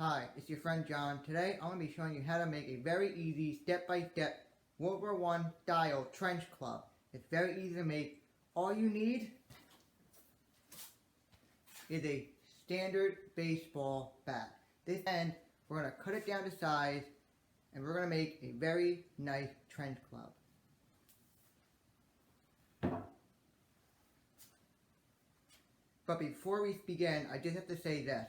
Hi, it's your friend John. Today I'm going to be showing you how to make a very easy step-by-step World War I style trench club. It's very easy to make. All you need is a standard baseball bat. This end, we're going to cut it down to size and we're going to make a very nice trench club. But before we begin, I just have to say this.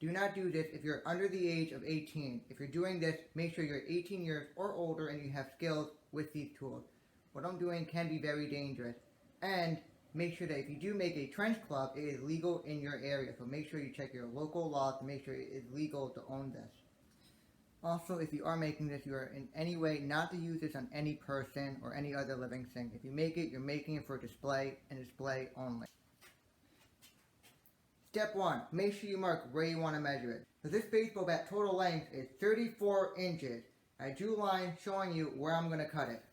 Do not do this if you're under the age of 18. If you're doing this, make sure you're 18 years or older and you have skills with these tools. What I'm doing can be very dangerous. And make sure that if you do make a trench club, it is legal in your area. So make sure you check your local laws to make sure it is legal to own this. Also, if you are making this, you are in any way not to use this on any person or any other living thing. If you make it, you're making it for display and display only. Step 1. Make sure you mark where you want to measure it. So this baseball bat total length is 34 inches. I drew a line showing you where I'm going to cut it.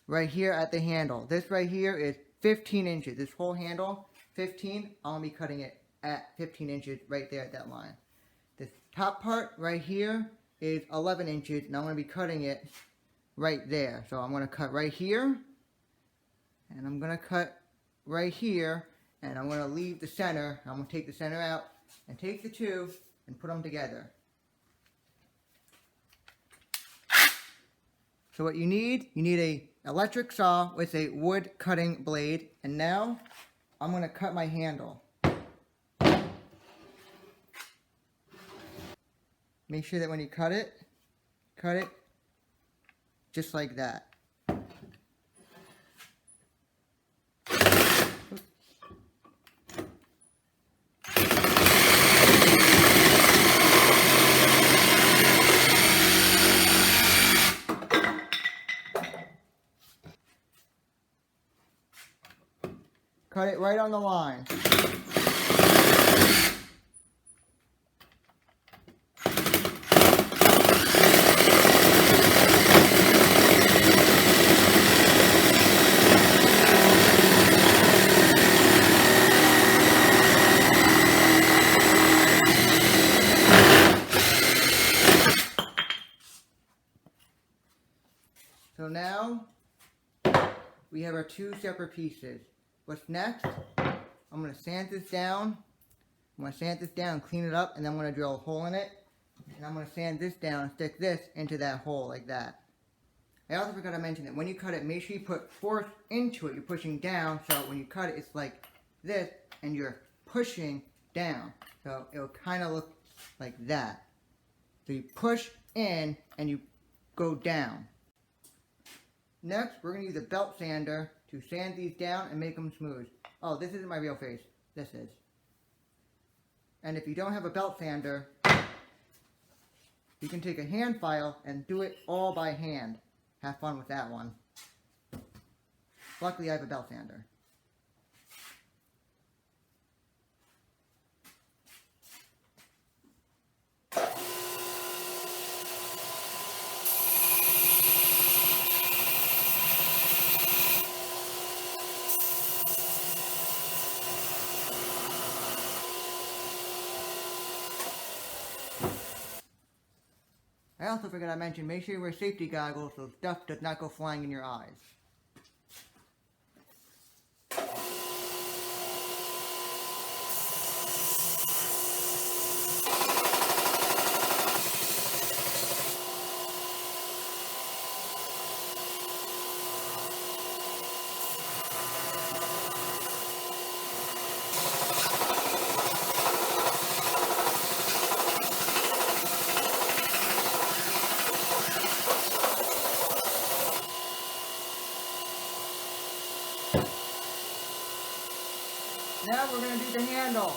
Right here at the handle. This right here is 15 inches. This whole handle, 15. I'm going to be cutting it at 15 inches right there at that line. This top part right here is 11 inches and I'm going to be cutting it right there. So I'm going to cut right here. And I'm going to cut right here. And I'm going to leave the center. I'm going to take the center out and take the two and put them together. So what you need a electric saw with a wood cutting blade. And now I'm going to cut my handle. Make sure that when you cut it just like that. Cut it right on the line. So now we have our two separate pieces. What's next? I'm going to sand this down. I'm going to sand this down and clean it up, and then I'm going to drill a hole in it. And I'm going to sand this down and stick this into that hole like that. I also forgot to mention that when you cut it, make sure you put force into it. You're pushing down, so when you cut it, it's like this, and you're pushing down. So it'll kind of look like that. So you push in, and you go down. Next, we're going to use a belt sander to sand these down and make them smooth. Oh, this isn't my real face. This is. And if you don't have a belt sander, you can take a hand file and do it all by hand. Have fun with that one. Luckily, I have a belt sander. I also forgot to mention, make sure you wear safety goggles so stuff does not go flying in your eyes. Now we're going to do the handle.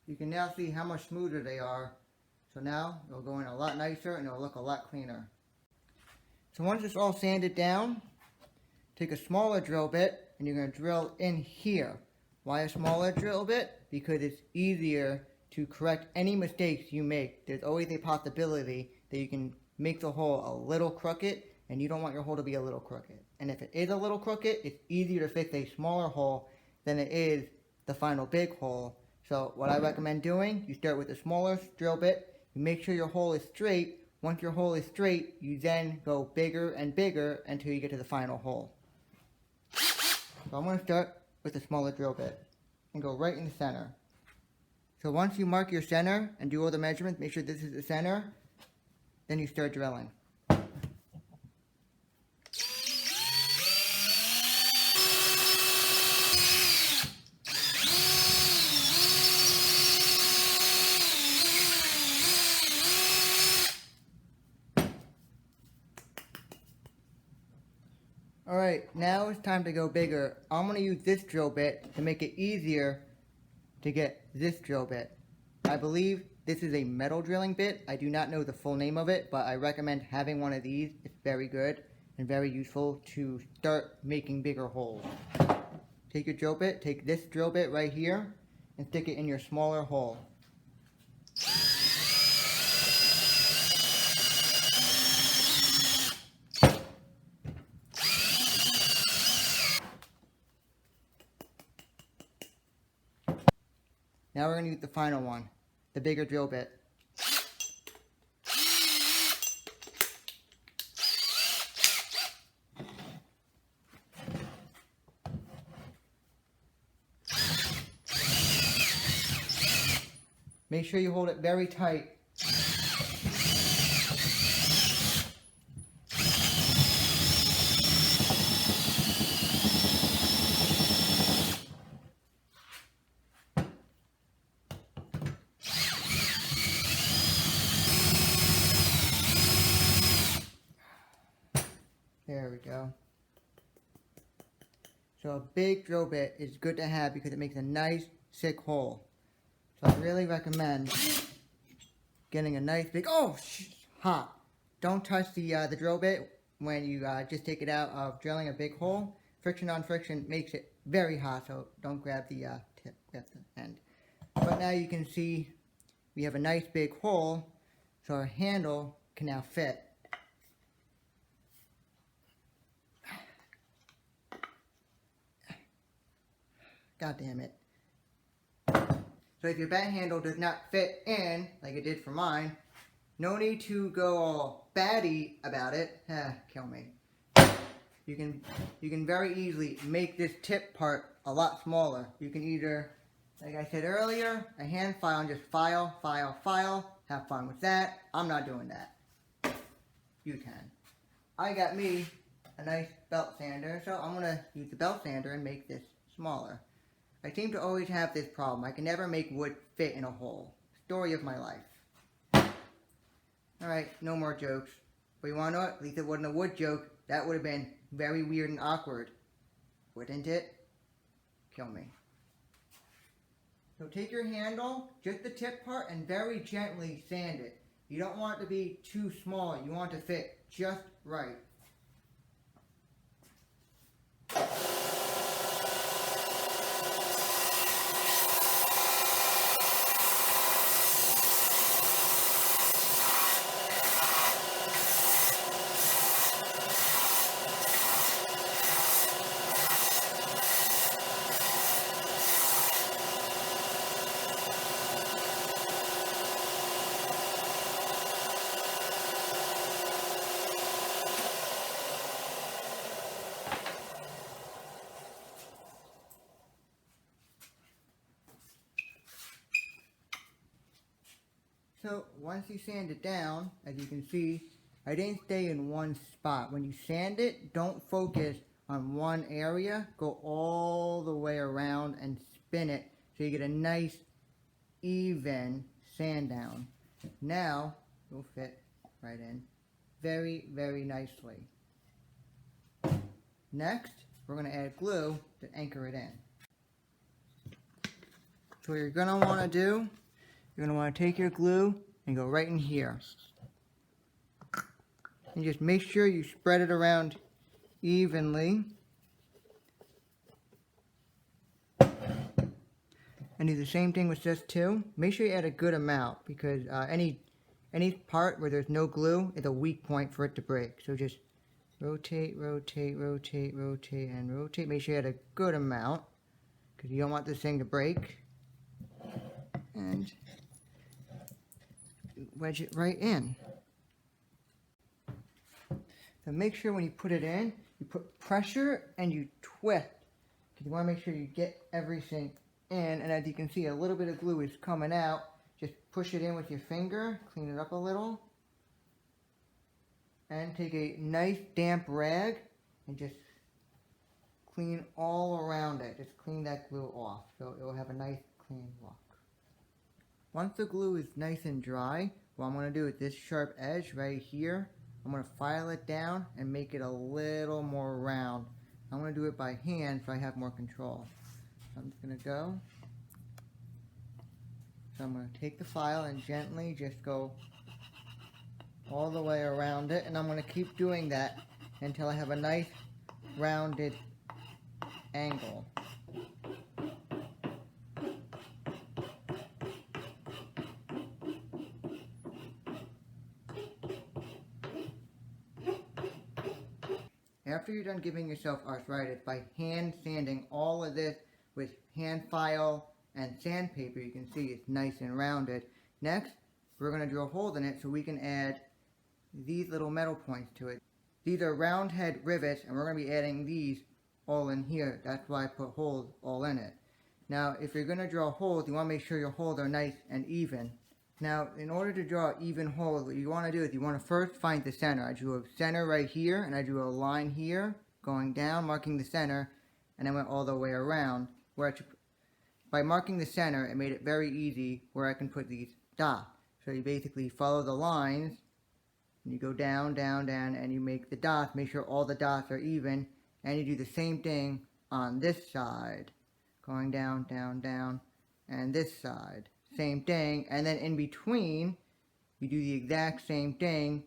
You can now see how much smoother they are. So now it'll go in a lot nicer and it'll look a lot cleaner. So once it's all sanded down, take a smaller drill bit and you're going to drill in here. Why a smaller drill bit? Because it's easier to correct any mistakes you make. There's always a possibility that you can make the hole a little crooked, and you don't want your hole to be a little crooked. And if it is a little crooked, it's easier to fix a smaller hole than it is the final big hole. So what I recommend doing, you start with the smaller drill bit, you make sure your hole is straight. Once your hole is straight, you then go bigger and bigger until you get to the final hole. So I'm going to start with the smaller drill bit and go right in the center. So once you mark your center and do all the measurements, make sure this is the center, then you start drilling. Alright, now it's time to go bigger. I'm going to use this drill bit to make it easier to get this drill bit. I believe this is a metal drilling bit. I do not know the full name of it, but I recommend having one of these. It's very good and very useful to start making bigger holes. Take your drill bit, take this drill bit right here, and stick it in your smaller hole. Now we're going to use the final one, the bigger drill bit. Make sure you hold it very tight. There we go. So a big drill bit is good to have because it makes a nice thick hole. So I really recommend getting a nice big, hot. Don't touch the drill bit when you just take it out of drilling a big hole. Friction on friction makes it very hot, so don't grab the tip, grab the end. But now you can see we have a nice big hole, so our handle can now fit. God damn it. So if your bent handle does not fit in, like it did for mine, no need to go all batty about it. Kill me. You can very easily make this tip part a lot smaller. You can either, like I said earlier, a hand file and just file, file, file. Have fun with that. I'm not doing that. You can. I got me a nice belt sander, so I'm going to use the belt sander and make this smaller. I seem to always have this problem. I can never make wood fit in a hole. Story of my life. Alright, no more jokes. But you wanna know what? At least it wasn't a wood joke. That would have been very weird and awkward. Wouldn't it? Kill me. So take your handle, just the tip part, and very gently sand it. You don't want it to be too small. You want it to fit just right. So once you sand it down, as you can see, I didn't stay in one spot. When you sand it, don't focus on one area. Go all the way around and spin it so you get a nice, even sand down. Now, it will fit right in very, very nicely. Next, we're going to add glue to anchor it in. So what you're going to want to do, you're going to want to take your glue and go right in here. And just make sure you spread it around evenly. And do the same thing with this too. Make sure you add a good amount because any part where there's no glue is a weak point for it to break. So just rotate, rotate, rotate, rotate, and rotate. Make sure you add a good amount because you don't want this thing to break. And wedge it right in. So make sure when you put it in, you put pressure and you twist. Because you want to make sure you get everything in. And as you can see, a little bit of glue is coming out. Just push it in with your finger, clean it up a little. And take a nice damp rag and just clean all around it. Just clean that glue off so it will have a nice clean look. Once the glue is nice and dry, what I'm going to do with this sharp edge right here, I'm going to file it down and make it a little more round. I'm going to do it by hand so I have more control. So I'm just going to go. So I'm going to take the file and gently just go all the way around it, and I'm going to keep doing that until I have a nice rounded angle. After you're done giving yourself arthritis by hand sanding all of this with hand file and sandpaper, you can see it's nice and rounded. Next, we're going to drill holes in it so we can add these little metal points to it. These are round head rivets, and we're going to be adding these all in here. That's why I put holes all in it. Now, if you're going to draw holes, you want to make sure your holes are nice and even. Now, in order to draw even holes, what you want to do is you want to first find the center. I drew a center right here, and I drew a line here, going down, marking the center, and I went all the way around. By marking the center, it made it very easy where I can put these dots. So you basically follow the lines, and you go down, down, down, and you make the dots. Make sure all the dots are even, and you do the same thing on this side. Going down, down, down, and this side. Same thing, and then in between, you do the exact same thing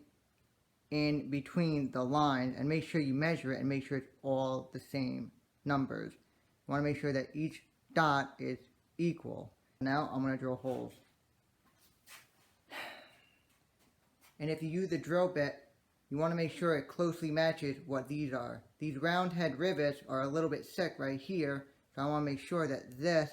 in between the lines, and make sure you measure it and make sure it's all the same numbers. You want to make sure that each dot is equal. Now I'm going to drill holes. And if you use a drill bit, you want to make sure it closely matches what these are. These round head rivets are a little bit thick right here, so I want to make sure that this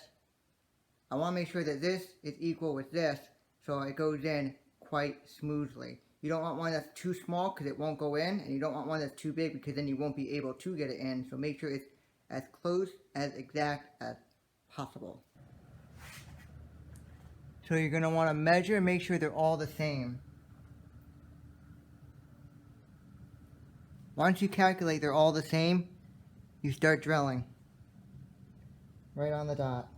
is equal with this, so it goes in quite smoothly. You don't want one that's too small because it won't go in, and you don't want one that's too big because then you won't be able to get it in, so make sure it's as close as exact as possible. So you're going to want to measure and make sure they're all the same. Once you calculate they're all the same, you start drilling. Right on the dot.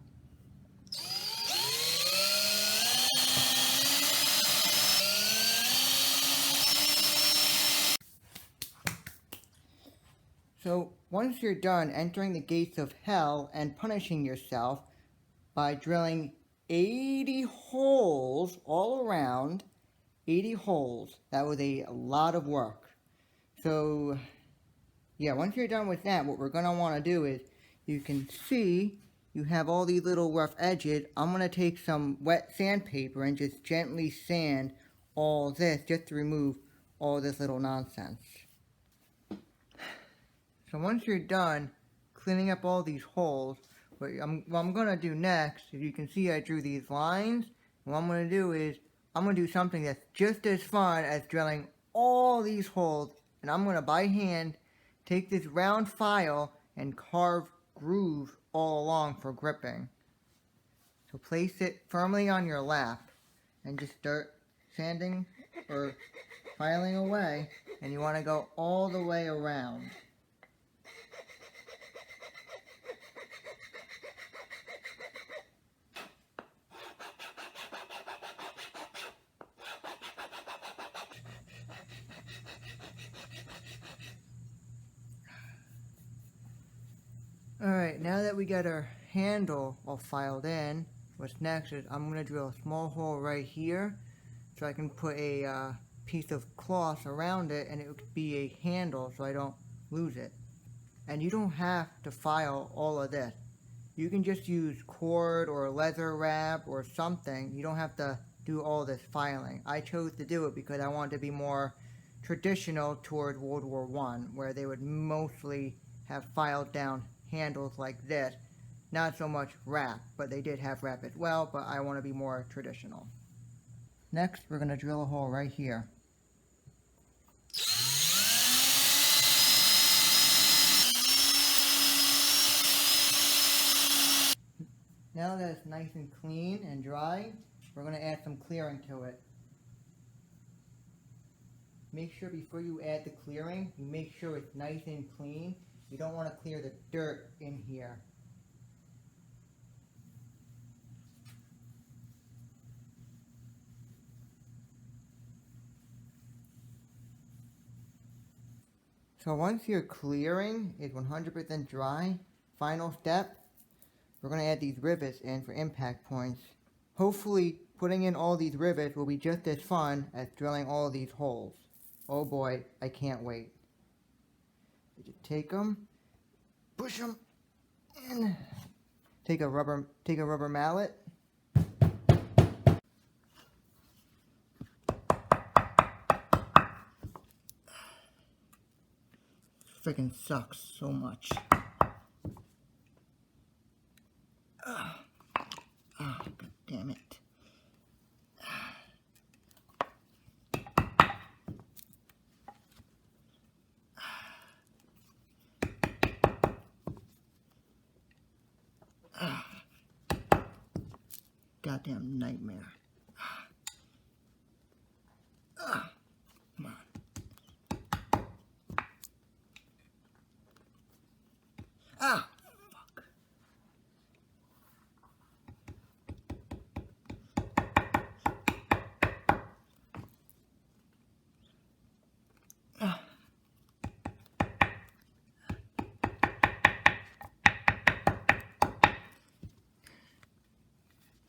So once you're done entering the gates of hell and punishing yourself by drilling 80 holes all around, 80 holes, that was a lot of work. So yeah, once you're done with that, what we're going to want to do is, you can see you have all these little rough edges. I'm going to take some wet sandpaper and just gently sand all this just to remove all this little nonsense. So once you're done cleaning up all these holes, what I'm going to do next, as you can see I drew these lines. What I'm going to do is, I'm going to do something that's just as fun as drilling all these holes, and I'm going to by hand take this round file and carve grooves all along for gripping. So place it firmly on your lap and just start sanding or filing away, and you want to go all the way around. Alright, now that we got our handle all filed in, what's next is I'm going to drill a small hole right here so I can put a piece of cloth around it, and it would be a handle so I don't lose it. And you don't have to file all of this. You can just use cord or leather wrap or something. You don't have to do all this filing. I chose to do it because I wanted to be more traditional toward World War I, where they would mostly have filed down handles like this. Not so much wrap, but they did have wrap as well, but I want to be more traditional. Next, we're going to drill a hole right here. Now that it's nice and clean and dry, we're going to add some clearing to it. Make sure before you add the clearing, you make sure it's nice and clean. You don't want to clear the dirt in here. So once your clearing is 100% dry, final step, we're going to add these rivets in for impact points. Hopefully, putting in all these rivets will be just as fun as drilling all these holes. Oh boy, I can't wait. So just take them, push them in. Take a rubber mallet. Freaking sucks so much. Oh, God damn it. Goddamn nightmare. Come on. Ah! Fuck.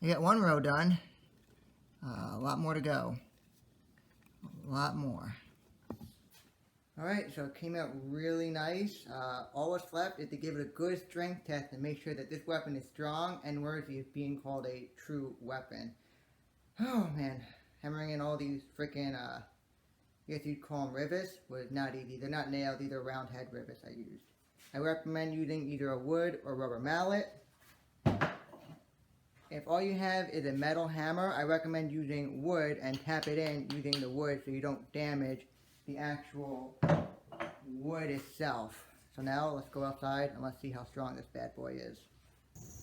I got one row done. A lot more to go. A lot more. Alright, so it came out really nice. All what's left is to give it a good strength test and make sure that this weapon is strong and worthy of being called a true weapon. Oh man, hammering in all these freaking, I guess you'd call them rivets, was not easy. They're not nails, these are round head rivets I used. I recommend using either a wood or rubber mallet. If all you have is a metal hammer, I recommend using wood and tap it in using the wood so you don't damage the actual wood itself. So now let's go outside and let's see how strong this bad boy is.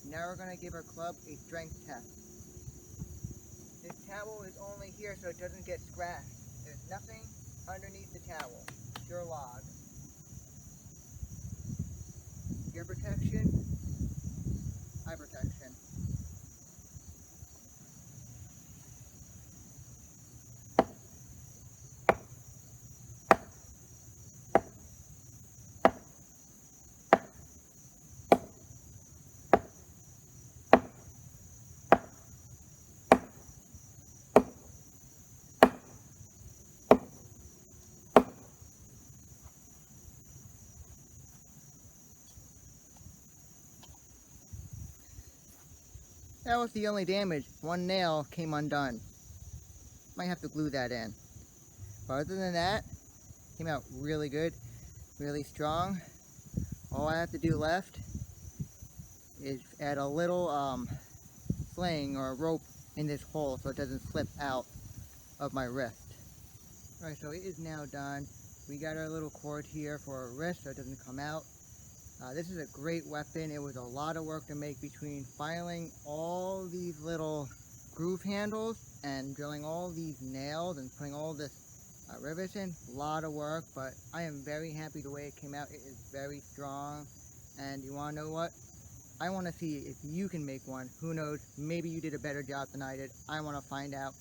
Now we're going to give our club a strength test. This towel is only here so it doesn't get scratched. There's nothing underneath the towel. Pure log. Ear protection, eye protection. That was the only damage. One nail came undone. Might have to glue that in. But other than that, came out really good, really strong. All I have to do left is add a little sling or a rope in this hole so it doesn't slip out of my wrist. Alright, so it is now done. We got our little cord here for our wrist so it doesn't come out. This is a great weapon. It was a lot of work to make between filing all these little groove handles and drilling all these nails and putting all this rivets in. A lot of work, but I am very happy the way it came out. It is very strong, and you want to know what? I want to see if you can make one. Who knows? Maybe you did a better job than I did. I want to find out.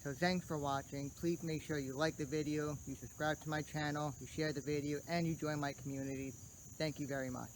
So thanks for watching. Please make sure you like the video, you subscribe to my channel, you share the video, and you join my community. Thank you very much.